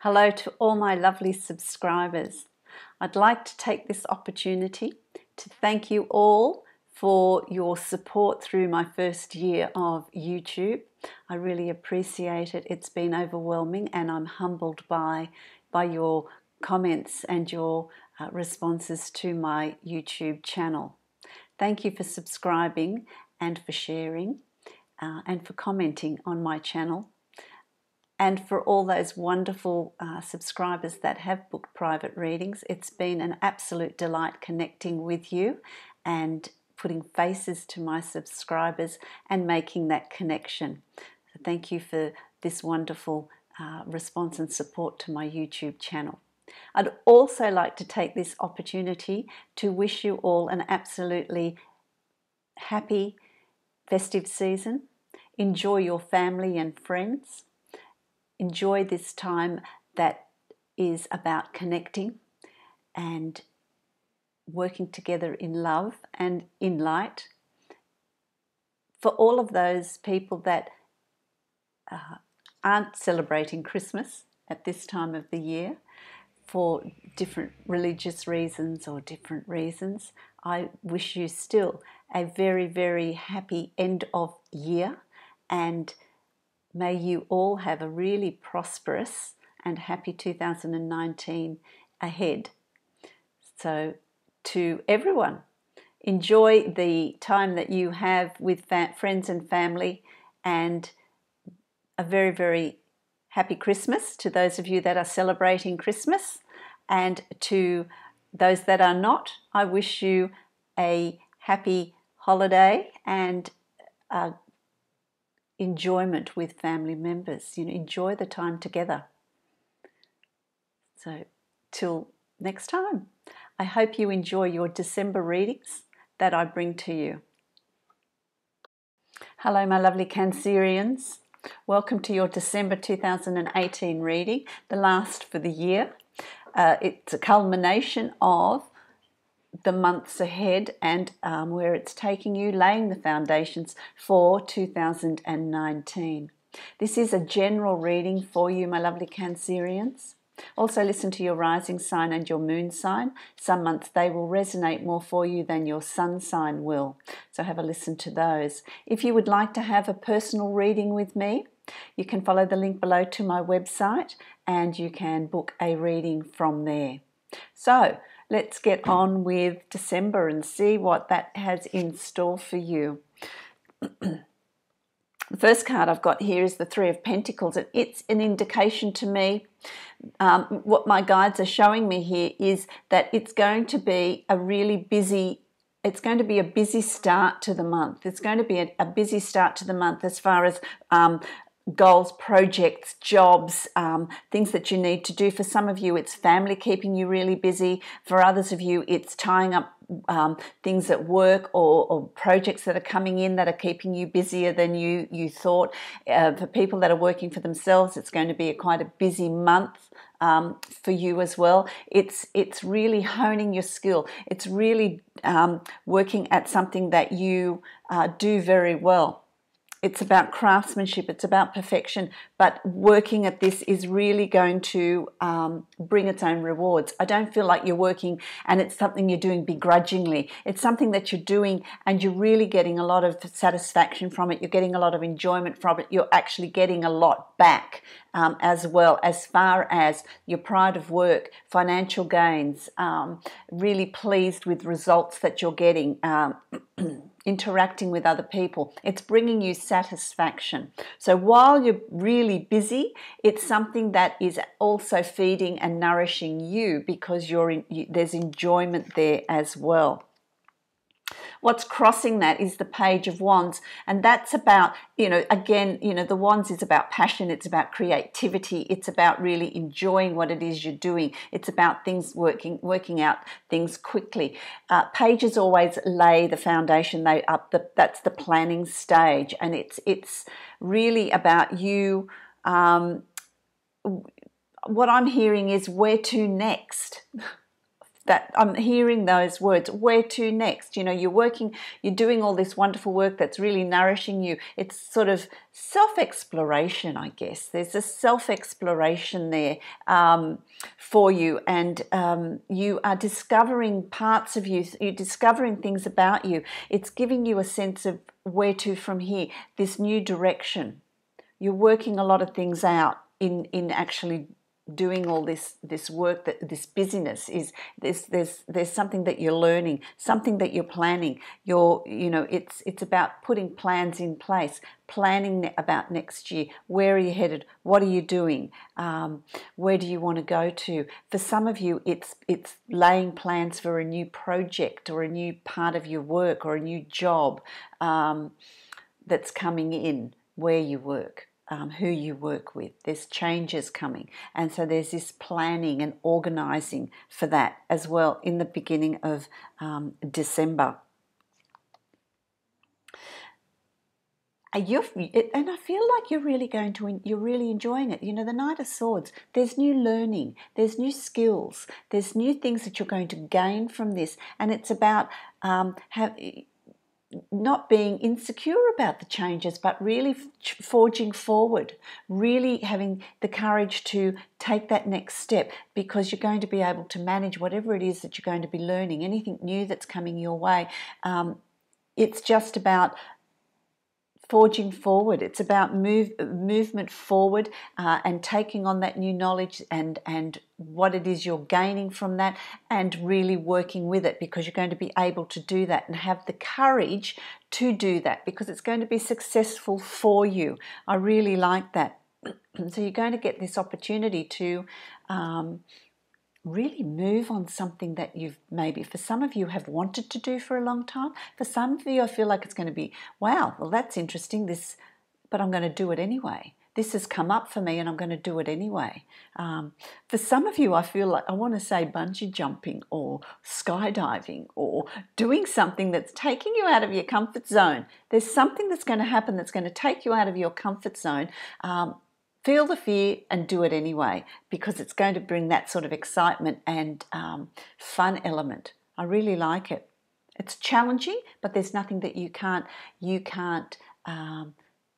Hello to all my lovely subscribers. I'd like to take this opportunity to thank you all for your support through my first year of YouTube. I really appreciate it. It's been overwhelming and I'm humbled by your comments and your responses to my YouTube channel. Thank you for subscribing and for sharing and for commenting on my channel. And for all those wonderful subscribers that have booked private readings, it's been an absolute delight connecting with you and putting faces to my subscribers and making that connection. So thank you for this wonderful response and support to my YouTube channel. I'd also like to take this opportunity to wish you all an absolutely happy festive season. Enjoy your family and friends. Enjoy this time that is about connecting and working together in love and in light. For all of those people that aren't celebrating Christmas at this time of the year for different religious reasons or different reasons, I wish you still a very, very happy end of year, and may you all have a really prosperous and happy 2019 ahead. So to everyone, enjoy the time that you have with friends and family, and a very, very happy Christmas to those of you that are celebrating Christmas, and to those that are not, I wish you a happy holiday and enjoyment with family members. Enjoy the time together. So till next time, I hope you enjoy your December readings that I bring to you. Hello my lovely Cancerians. Welcome to your December 2018 reading, the last for the year. It's a culmination of the months ahead and where it's taking you, laying the foundations for 2019. This is a general reading for you, my lovely Cancerians. Also listen to your rising sign and your moon sign. Some months they will resonate more for you than your sun sign will. So have a listen to those. If you would like to have a personal reading with me, you can follow the link below to my website and you can book a reading from there. So let's get on with December and see what that has in store for you. The first card I've got here is the Three of Pentacles, and it's an indication to me, what my guides are showing me here is that it's going to be a busy start to the month. It's going to be a busy start to the month as far as goals, projects, jobs, things that you need to do. For some of you, it's family keeping you really busy. For others of you, it's tying up things at work or projects that are coming in that are keeping you busier than you thought. For people that are working for themselves, it's going to be quite a busy month for you as well. It's really honing your skill. It's really working at something that you do very well. It's about craftsmanship, it's about perfection, but working at this is really going to bring its own rewards. I don't feel like you're working and it's something you're doing begrudgingly. It's something that you're doing and you're really getting a lot of satisfaction from it. You're getting a lot of enjoyment from it. You're actually getting a lot back as well, as far as your pride of work, financial gains, really pleased with results that you're getting, interacting with other people. It's bringing you satisfaction. So while you're really busy, it's something that is also feeding and nourishing you because there's enjoyment there as well. What's crossing that is the Page of Wands, and that's about, again, the Wands is about passion, it's about creativity, it's about really enjoying what it is you're doing. It's about things working out things quickly. Pages always lay the foundation, that's the planning stage, and it's really about you. What I'm hearing is where to next. that I'm hearing those words, where to next? You know, you're working, you're doing all this wonderful work that's really nourishing you. It's sort of self-exploration, I guess. There's a self-exploration there for you, and you are discovering parts of you, you're discovering things about you. It's giving you a sense of where to from here, this new direction. You're working a lot of things out in actually doing all this work, that this busyness is there's something that you're learning, something that you're planning. It's about putting plans in place, planning about next year. Where are you headed? What are you doing? Where do you want to go to? For some of you, it's laying plans for a new project or a new part of your work or a new job that's coming in where you work. Who you work with. There's changes coming, and so there's this planning and organising for that as well in the beginning of December. And I feel like you're really enjoying it. You know, the Knight of Swords, there's new learning, there's new skills, there's new things that you're going to gain from this, and it's about not being insecure about the changes, but really forging forward, really having the courage to take that next step, because you're going to be able to manage whatever it is that you're going to be learning, anything new that's coming your way. It's just about forging forward. It's about movement forward and taking on that new knowledge and what it is you're gaining from that, and really working with it, because you're going to be able to do that and have the courage to do that, because it's going to be successful for you. I really like that. So you're going to get this opportunity to really move on something that you've maybe, for some of you, have wanted to do for a long time. For some of you, I feel like it's going to be, wow, well, that's interesting, but I'm going to do it anyway. This has come up for me and I'm going to do it anyway. For some of you, I feel like I want to say bungee jumping or skydiving or doing something that's taking you out of your comfort zone. There's something that's going to happen that's going to take you out of your comfort zone. Feel the fear and do it anyway, because it's going to bring that sort of excitement and fun element. I really like it. It's challenging, but there's nothing that you can't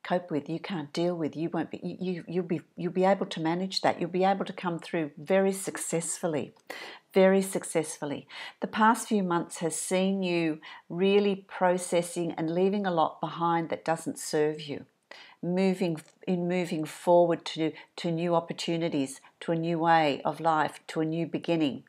cope with, you can't deal with. You'll be able to manage that. You'll be able to come through very successfully. Very successfully. The past few months has seen you really processing and leaving a lot behind that doesn't serve you. Moving forward to new opportunities, to a new way of life, to a new beginning.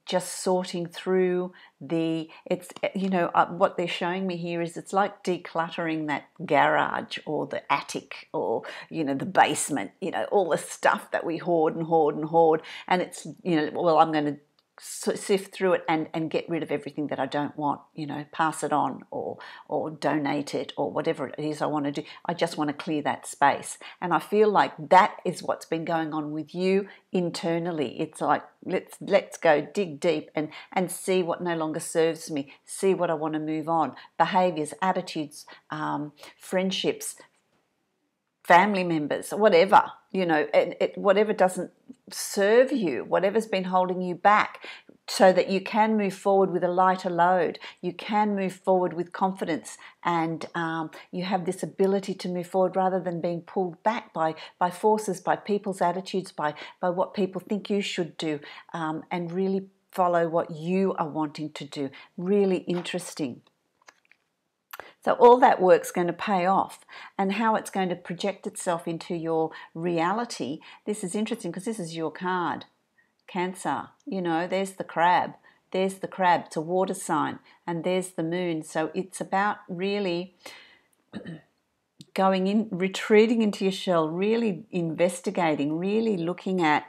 Just sorting through what they're showing me here is it's like decluttering that garage or the attic or, the basement, all the stuff that we hoard and hoard and hoard. And it's, I'm going to sift through it and get rid of everything that I don't want, pass it on or donate it or whatever it is I want to do. I just want to clear that space. And I feel like that is what's been going on with you internally. It's like, let's go dig deep and see what no longer serves me, see what I want to move on. Behaviors, attitudes, friendships, family members, whatever, whatever doesn't serve you, whatever's been holding you back, so that you can move forward with a lighter load. You can move forward with confidence, and you have this ability to move forward rather than being pulled back by forces, by people's attitudes, by what people think you should do, and really follow what you are wanting to do. Really interesting. So all that work's going to pay off, and how it's going to project itself into your reality. This is interesting because this is your card, Cancer. There's the crab. There's the crab. It's a water sign, and there's the moon. So it's about really going in, retreating into your shell, really investigating, really looking at.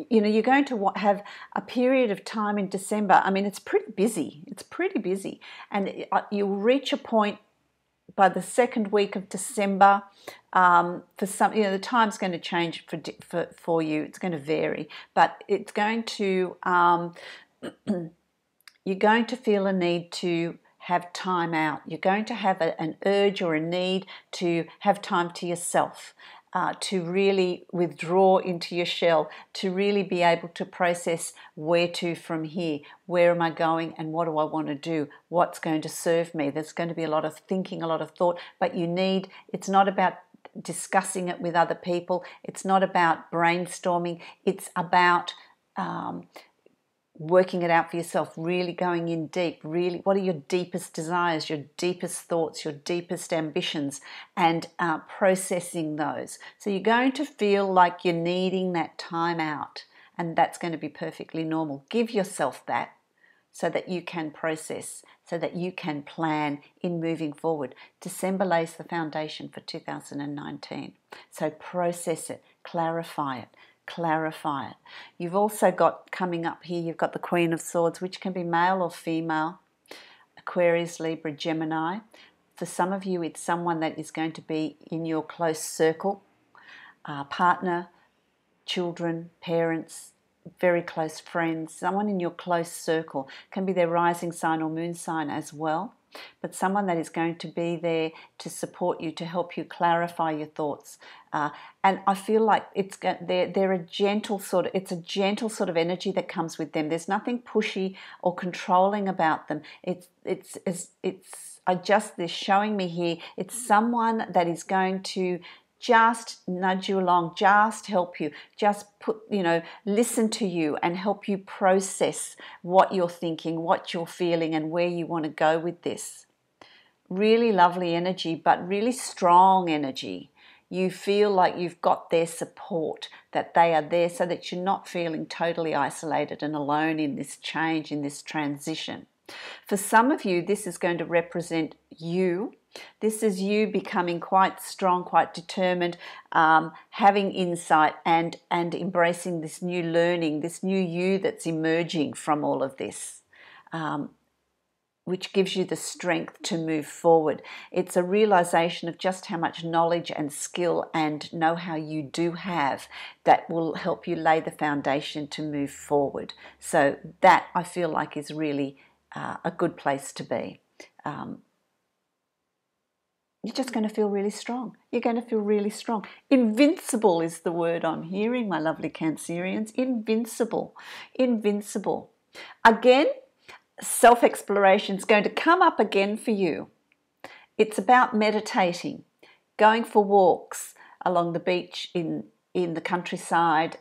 You're going to have a period of time in December. I mean, it's pretty busy. And you'll reach a point by the second week of December. For some, the time's going to change for you. It's going to vary, but it's going to. You're going to feel a need to have time out. You're going to have an urge or a need to have time to yourself. to really withdraw into your shell, to really be able to process where to from here, where am I going and what do I want to do, what's going to serve me. There's going to be a lot of thinking, a lot of thought, but it's not about discussing it with other people, it's not about brainstorming, it's about working it out for yourself, really going in deep, really what are your deepest desires, your deepest thoughts, your deepest ambitions, and processing those. So you're going to feel like you're needing that time out, and that's going to be perfectly normal. Give yourself that so that you can process, so that you can plan in moving forward. December lays the foundation for 2019. So process it, clarify it. You've also got coming up here, you've got the Queen of Swords, which can be male or female, Aquarius, Libra, Gemini. For some of you, it's someone that is going to be in your close circle, partner, children, parents, very close friends, someone in your close circle. Can be their rising sign or moon sign as well, but someone that is going to be there to support you, to help you clarify your thoughts. And I feel like they're a gentle sort of, it's a gentle sort of energy that comes with them. There's nothing pushy or controlling about them. They're showing me here, it's someone that is going to just nudge you along, just help you, just listen to you and help you process what you're thinking, what you're feeling, and where you want to go with this. Really lovely energy, but really strong energy. You feel like you've got their support, that they are there so that you're not feeling totally isolated and alone in this change, in this transition. For some of you, this is going to represent you. This is you becoming quite strong, quite determined, having insight and embracing this new learning, this new you that's emerging from all of this, which gives you the strength to move forward. It's a realization of just how much knowledge and skill and know-how you do have that will help you lay the foundation to move forward. So that, I feel like, is really a good place to be. You're just going to feel really strong. You're going to feel really strong. Invincible is the word I'm hearing, my lovely Cancerians. Invincible. Invincible. Again, self-exploration is going to come up again for you. It's about meditating, going for walks along the beach, in the countryside,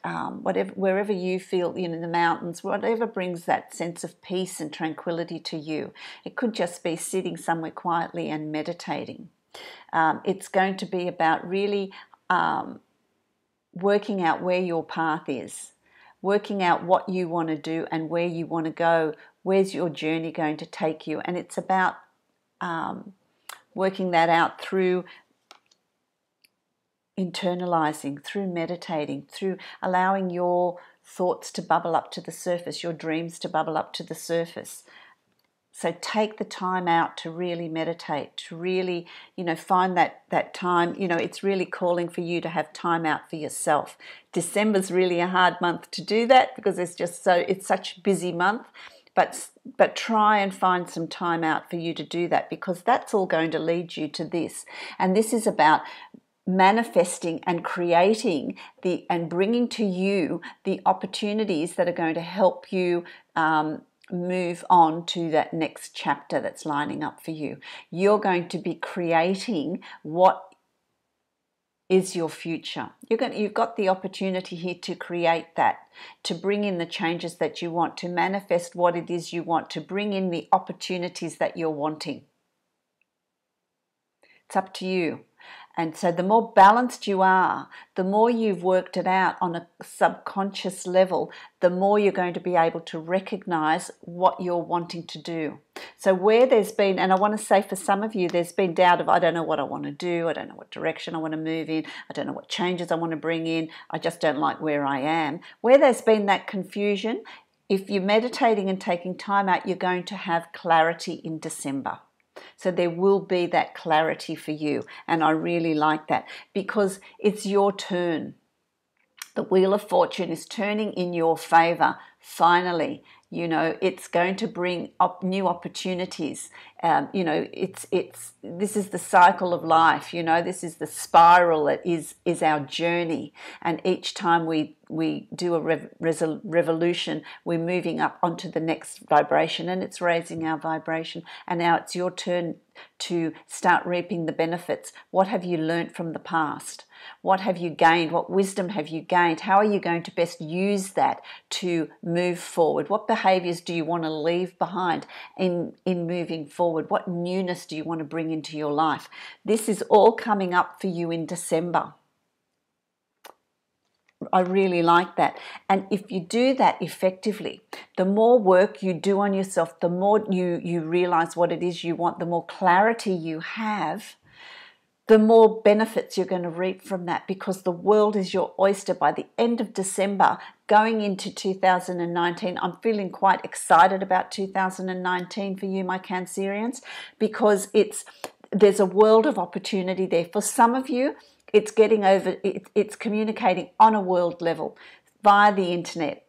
wherever you feel, in the mountains, whatever brings that sense of peace and tranquility to you. It could just be sitting somewhere quietly and meditating. It's going to be about really working out where your path is, working out what you want to do and where you want to go. Where's your journey going to take you? And it's about working that out through internalizing, through meditating, through allowing your thoughts to bubble up to the surface, your dreams to bubble up to the surface. So take the time out to really meditate, to really, find that time. It's really calling for you to have time out for yourself. December's really a hard month to do that because it's such a busy month. But try and find some time out for you to do that, because that's all going to lead you to this. And this is about manifesting and creating and bringing to you the opportunities that are going to help you move on to that next chapter that's lining up for you. You're going to be creating what is your future. You've got the opportunity here to create that, to bring in the changes that you want, to manifest what it is you want, to bring in the opportunities that you're wanting. It's up to you. And so the more balanced you are, the more you've worked it out on a subconscious level, the more you're going to be able to recognize what you're wanting to do. So where there's been, and I want to say for some of you, there's been doubt of, I don't know what I want to do, I don't know what direction I want to move in, I don't know what changes I want to bring in, I just don't like where I am. Where there's been that confusion, if you're meditating and taking time out, you're going to have clarity in December. So there will be that clarity for you, and I really like that because it's your turn. The Wheel of Fortune is turning in your favor. Finally, You know, it's going to bring up new opportunities. You know, this is the cycle of life. You know, this is the spiral that is our journey. And each time we do a revolution, we're moving up onto the next vibration, and it's raising our vibration. And now it's your turn to start reaping the benefits. What have you learnt from the past? What have you gained? What wisdom have you gained? How are you going to best use that to move forward? What behaviours do you want to leave behind in moving forward? What newness do you want to bring into your life? This is all coming up for you in December. I really like that. And if you do that effectively, the more work you do on yourself, the more you realize what it is you want, the more clarity you have, the more benefits you're going to reap from that, because the world is your oyster. By the end of December, going into 2019, I'm feeling quite excited about 2019 for you, my Cancerians, because there's a world of opportunity there. For some of you, it's it's communicating on a world level via the internet,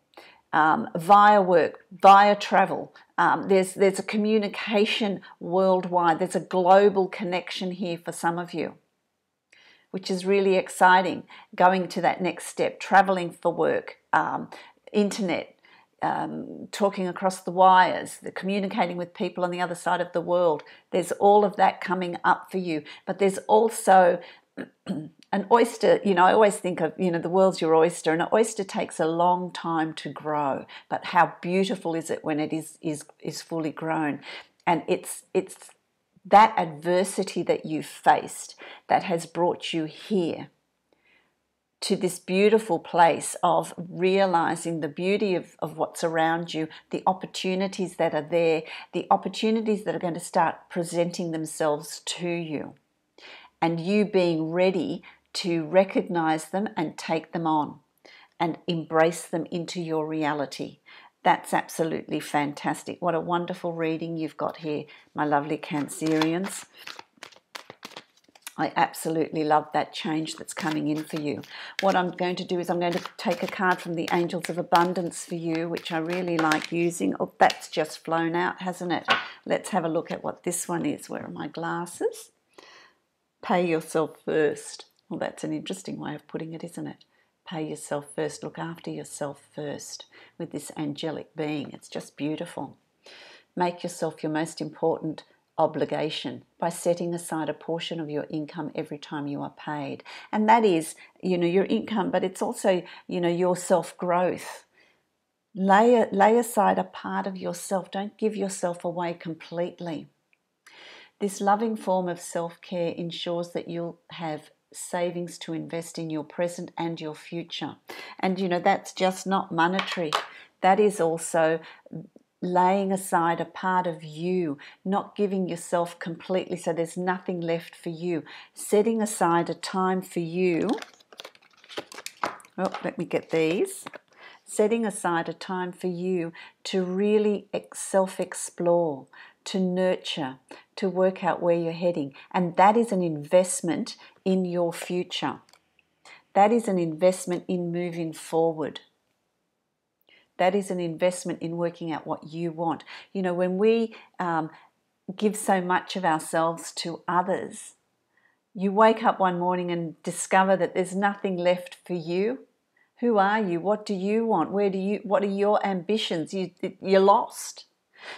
via work, via travel. There's a communication worldwide. There's a global connection here for some of you, which is really exciting. Going to that next step, traveling for work, internet, talking across the wires, communicating with people on the other side of the world. There's all of that coming up for you. But there's also an oyster. You know, I always think of, you know, the world's your oyster, and an oyster takes a long time to grow, but how beautiful is it when it is fully grown. And it's that adversity that you faced that has brought you here to this beautiful place of realizing the beauty of what's around you, the opportunities that are there, the opportunities that are going to start presenting themselves to you, and you being ready to recognize them and take them on and embrace them into your reality. That's absolutely fantastic. What a wonderful reading you've got here, my lovely Cancerians. I absolutely love that change that's coming in for you. What I'm going to do is I'm going to take a card from the Angels of Abundance for you, which I really like using. Oh, that's just flown out, hasn't it? Let's have a look at what this one is. Where are my glasses? Pay yourself first. Well, that's an interesting way of putting it, isn't it? Pay yourself first. Look after yourself first with this angelic being. It's just beautiful. Make yourself your most important obligation by setting aside a portion of your income every time you are paid. And that is, you know, your income, but it's also, you know, your self-growth. Lay aside a part of yourself. Don't give yourself away completely. This loving form of self-care ensures that you'll have savings to invest in your present and your future. And, you know, that's just not monetary. That is also laying aside a part of you, not giving yourself completely so there's nothing left for you. Setting aside a time for you. Oh, let me get these. Setting aside a time for you to really self-explore, to nurture, to work out where you're heading. And that is an investment in your future. That is an investment in moving forward. That is an investment in working out what you want. You know, when we give so much of ourselves to others, you wake up one morning and discover that there's nothing left for you. Who are you? What do you want? What are your ambitions? You're lost.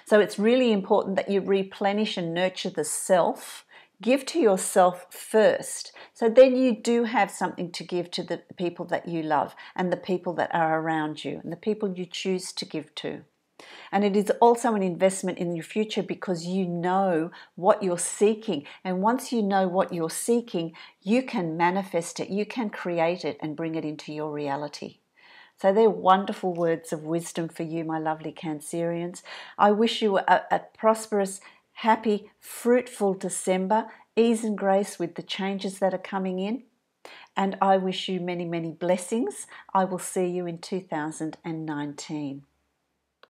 So it's really important that you replenish and nurture the self. Give to yourself first. So then you do have something to give to the people that you love and the people that are around you and the people you choose to give to. And it is also an investment in your future because you know what you're seeking. And once you know what you're seeking, you can manifest it, you can create it and bring it into your reality. So they're wonderful words of wisdom for you, my lovely Cancerians. I wish you a prosperous, happy, fruitful December, ease and grace with the changes that are coming in. And I wish you many, many blessings. I will see you in 2019.